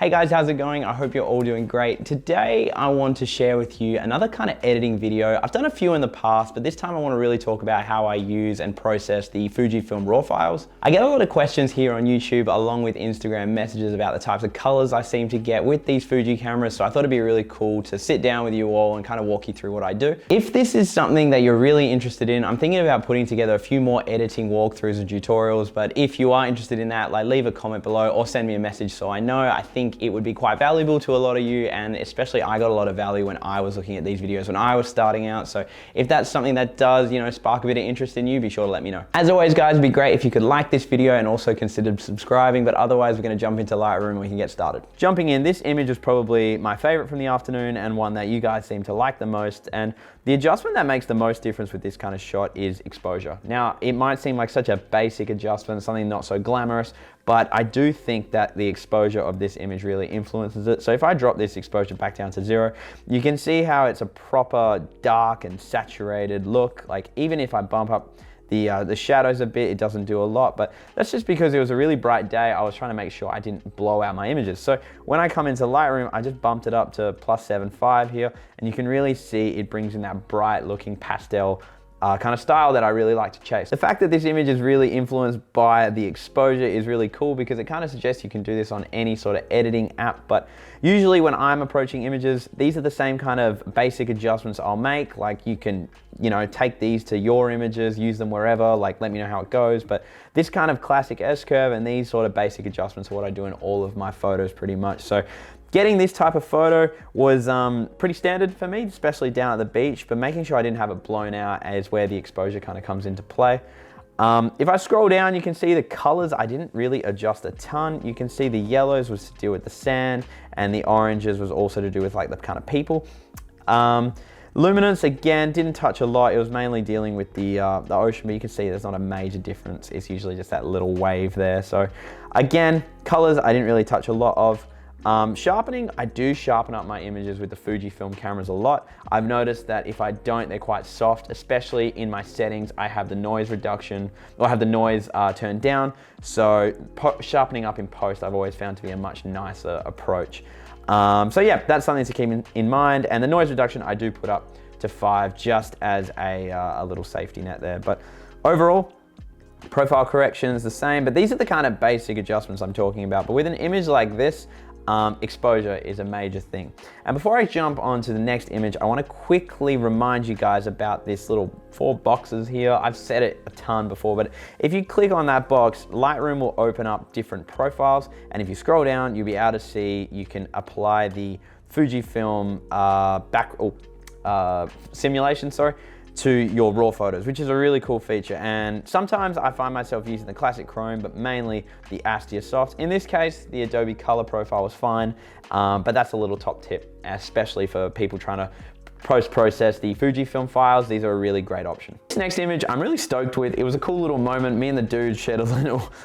Hey guys, how's it going? I hope you're all doing great. Today, I want to share with you another kind of editing video. I've done a few in the past, but this time I want to really talk about how I use and process the Fujifilm RAW files. I get a lot of questions here on YouTube along with Instagram messages about the types of colors I seem to get with these Fuji cameras, so I thought it'd be really cool to sit down with you all and kind of walk you through what I do. If this is something that you're really interested in, I'm thinking about putting together a few more editing walkthroughs and tutorials, but if you are interested in that, like leave a comment below or send me a message so I know. I think it would be quite valuable to a lot of you, and especially I got a lot of value when I was looking at these videos when I was starting out. So if that's something that does, spark a bit of interest in you, be sure to let me know. As always guys, it'd be great if you could like this video and also consider subscribing, but otherwise we're gonna jump into Lightroom and we can get started. Jumping in, this image is probably my favorite from the afternoon and one that you guys seem to like the most, and the adjustment that makes the most difference with this kind of shot is exposure. Now, it might seem like such a basic adjustment, something not so glamorous, but I do think that the exposure of this image really influences it. So if I drop this exposure back down to 0, you can see how it's a proper dark and saturated look. Like even if I bump up the shadows a bit, it doesn't do a lot, but that's just because it was a really bright day. I was trying to make sure I didn't blow out my images. So when I come into Lightroom, I just bumped it up to +7.5 here, and you can really see it brings in that bright looking pastel kind of style that I really like to chase. The fact that this image is really influenced by the exposure is really cool because it kind of suggests you can do this on any sort of editing app, but usually when I'm approaching images, these are the same kind of basic adjustments I'll make. Like you can, take these to your images, use them wherever, like let me know how it goes, but this kind of classic S-curve and these sort of basic adjustments are what I do in all of my photos pretty much. So getting this type of photo was pretty standard for me, especially down at the beach, but making sure I didn't have it blown out is where the exposure kind of comes into play. If I scroll down, you can see the colors. I didn't really adjust a ton. You can see the yellows was to do with the sand, and the oranges was also to do with like the kind of people. Luminance, again, didn't touch a lot. It was mainly dealing with the ocean, but you can see there's not a major difference. It's usually just that little wave there. So again, colors, I didn't really touch a lot of. Sharpening, I do sharpen up my images with the Fujifilm cameras a lot. I've noticed that if I don't, they're quite soft, especially in my settings. I have the noise reduction, or I have the noise turned down. So sharpening up in post, I've always found to be a much nicer approach. So yeah, that's something to keep in mind. And the noise reduction, I do put up to 5 just as a little safety net there. But overall, profile correction is the same, but these are the kind of basic adjustments I'm talking about. But with an image like this, exposure is a major thing. And before I jump on to the next image, I want to quickly remind you guys about this little 4 boxes here. I've said it a ton before, but if you click on that box, Lightroom will open up different profiles. And if you scroll down, you'll be able to see you can apply the Fujifilm simulation, to your raw photos, which is a really cool feature. And sometimes I find myself using the classic Chrome, but mainly the Astia Soft. In this case, the Adobe Color profile was fine, but that's a little top tip, especially for people trying to post-process the Fujifilm files. These are a really great option. This next image I'm really stoked with. It was a cool little moment. Me and the dude shared a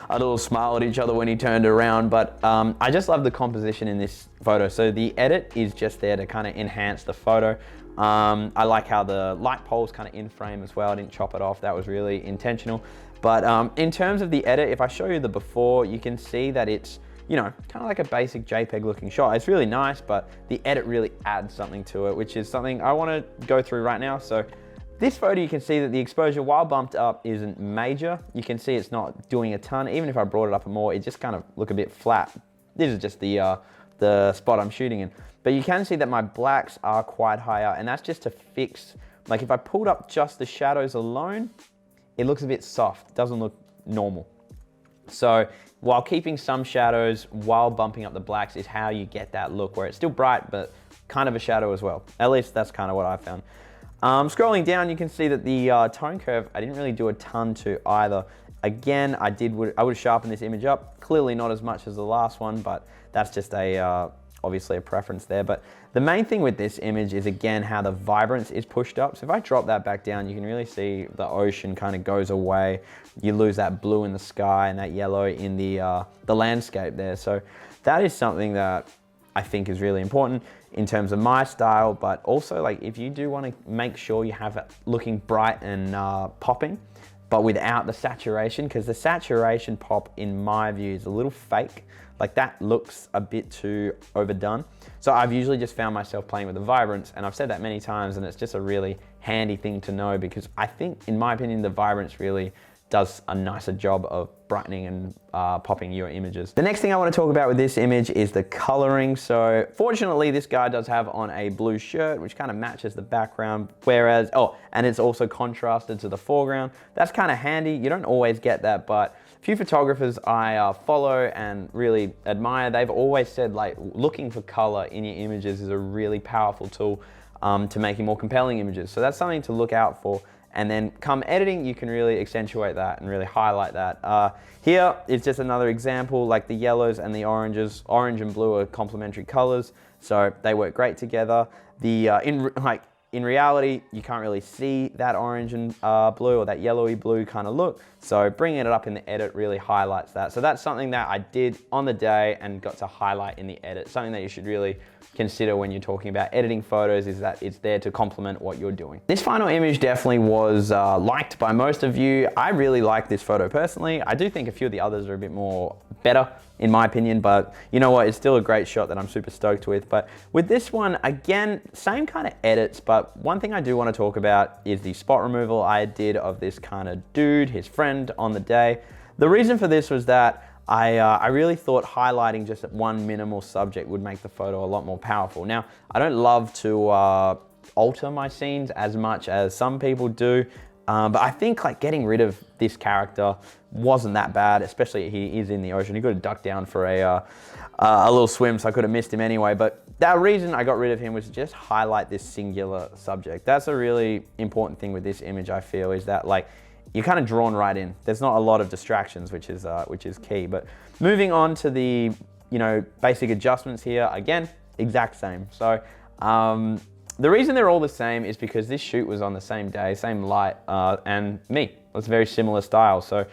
little smile at each other when he turned around, but I just love the composition in this photo. So the edit is just there to kind of enhance the photo. I like how the light pole's kind of in frame as well. I didn't chop it off. That was really intentional. But in terms of the edit, if I show you the before, you can see that it's, kind of like a basic JPEG looking shot. It's really nice, but the edit really adds something to it, which is something I want to go through right now. So this photo, you can see that the exposure, while bumped up, isn't major. You can see it's not doing a ton. Even if I brought it up more, it just kind of look a bit flat. This is just the spot I'm shooting in. But you can see that my blacks are quite higher, and that's just to fix, like if I pulled up just the shadows alone, it looks a bit soft, doesn't look normal. So while keeping some shadows while bumping up the blacks is how you get that look where it's still bright, but kind of a shadow as well. At least that's kind of what I found. Scrolling down, you can see that the tone curve, I didn't really do a ton to either. Again, I would have sharpened this image up, clearly not as much as the last one, but that's just obviously a preference there. But the main thing with this image is, again, how the vibrance is pushed up. So if I drop that back down, you can really see the ocean kind of goes away. You lose that blue in the sky and that yellow in the landscape there. So that is something that I think is really important in terms of my style, but also like if you do want to make sure you have it looking bright and popping, but without the saturation, because the saturation pop, in my view, is a little fake. Like that looks a bit too overdone. So I've usually just found myself playing with the vibrance, and I've said that many times, and it's just a really handy thing to know, because I think, in my opinion, the vibrance really does a nicer job of brightening and popping your images. The next thing I want to talk about with this image is the coloring. So fortunately, this guy does have on a blue shirt, which kind of matches the background, whereas, and it's also contrasted to the foreground. That's kind of handy. You don't always get that, but a few photographers I follow and really admire, they've always said like looking for color in your images is a really powerful tool to making more compelling images. So that's something to look out for. And then come editing, you can really accentuate that and really highlight that. Here is just another example, like the yellows and the oranges. Orange and blue are complementary colors, so they work great together. In reality, you can't really see that orange and blue or that yellowy blue kind of look. So bringing it up in the edit really highlights that. So that's something that I did on the day and got to highlight in the edit. Something that you should really consider when you're talking about editing photos is that it's there to complement what you're doing. This final image definitely was liked by most of you. I really like this photo personally. I do think a few of the others are a bit more better in my opinion, but you know what, it's still a great shot that I'm super stoked with. But with this one, again, same kind of edits, but one thing I do want to talk about is the spot removal I did of this kind of dude, his friend, on the day. The reason for this was that I really thought highlighting just one minimal subject would make the photo a lot more powerful. Now, I don't love to alter my scenes as much as some people do, but I think like getting rid of this character wasn't that bad, especially he is in the ocean. He got to duck down for a little swim, so I could have missed him anyway. But the reason I got rid of him was to just highlight this singular subject. That's a really important thing with this image, I feel, is that like you're kind of drawn right in. There's not a lot of distractions, which is key. But moving on to the basic adjustments here, again, exact same. So the reason they're all the same is because this shoot was on the same day, same light, and me. It's very similar style. So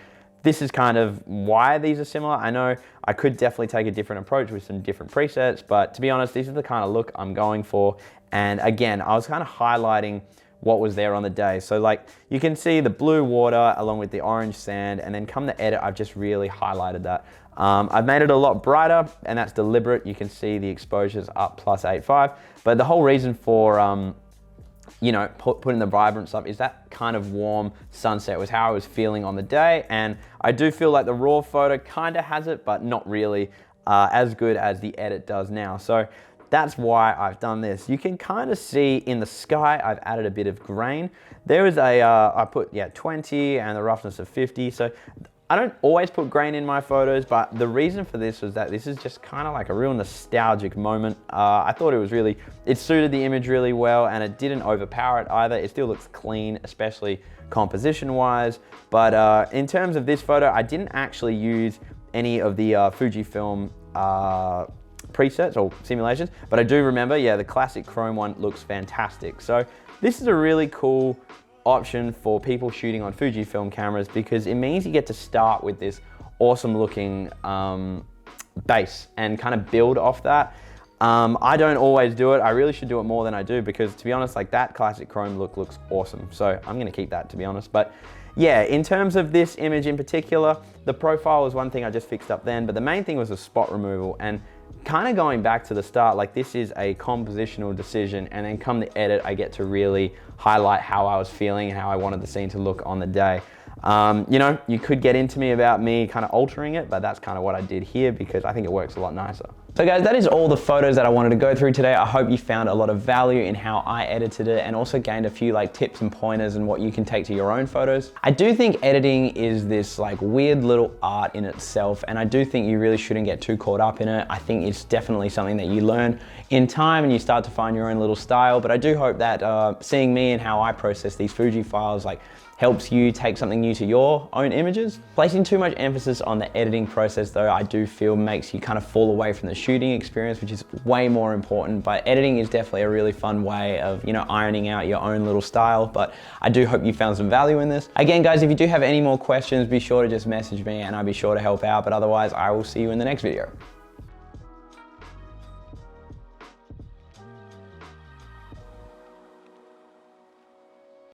this is kind of why these are similar. I know I could definitely take a different approach with some different presets, but to be honest, this is the kind of look I'm going for. And again, I was kind of highlighting what was there on the day. So like you can see the blue water along with the orange sand, and then come the edit, I've just really highlighted that. I've made it a lot brighter, and that's deliberate. You can see the exposures up +8.5, but the whole reason for putting the vibrance up is that kind of warm sunset was how I was feeling on the day, and I do feel like the raw photo kind of has it, but not really as good as the edit does now. So that's why I've done this. You can kind of see in the sky, I've added a bit of grain. There is I put 20 and the roughness of 50. So I don't always put grain in my photos, but the reason for this was that this is just kind of like a real nostalgic moment. I thought it suited the image really well, and it didn't overpower it either. It still looks clean, especially composition wise. But in terms of this photo, I didn't actually use any of the Fujifilm presets or simulations, but I do remember, the classic chrome one looks fantastic. So this is a really cool option for people shooting on Fujifilm cameras, because it means you get to start with this awesome looking base and kind of build off that. I don't always do it. I really should do it more than I do, because to be honest, like that classic chrome look looks awesome. So I'm gonna keep that, to be honest. But yeah, in terms of this image in particular, the profile was one thing I just fixed up then, but the main thing was the spot removal. And kind of going back to the start, like this is a compositional decision, and then come the edit, I get to really highlight how I was feeling and how I wanted the scene to look on the day. You could get into me about me kind of altering it, but that's kind of what I did here because I think it works a lot nicer. So guys, that is all the photos that I wanted to go through today. I hope you found a lot of value in how I edited it, and also gained a few tips and pointers and what you can take to your own photos. I do think editing is this weird little art in itself, and I do think you really shouldn't get too caught up in it. I think it's definitely something that you learn in time and you start to find your own little style. But I do hope that seeing me and how I process these Fuji files helps you take something new to your own images. Placing too much emphasis on the editing process though, I do feel makes you kind of fall away from the shooting experience, which is way more important. But editing is definitely a really fun way of, ironing out your own little style. But I do hope you found some value in this. Again, guys, if you do have any more questions, be sure to just message me and I'll be sure to help out. But otherwise, I will see you in the next video.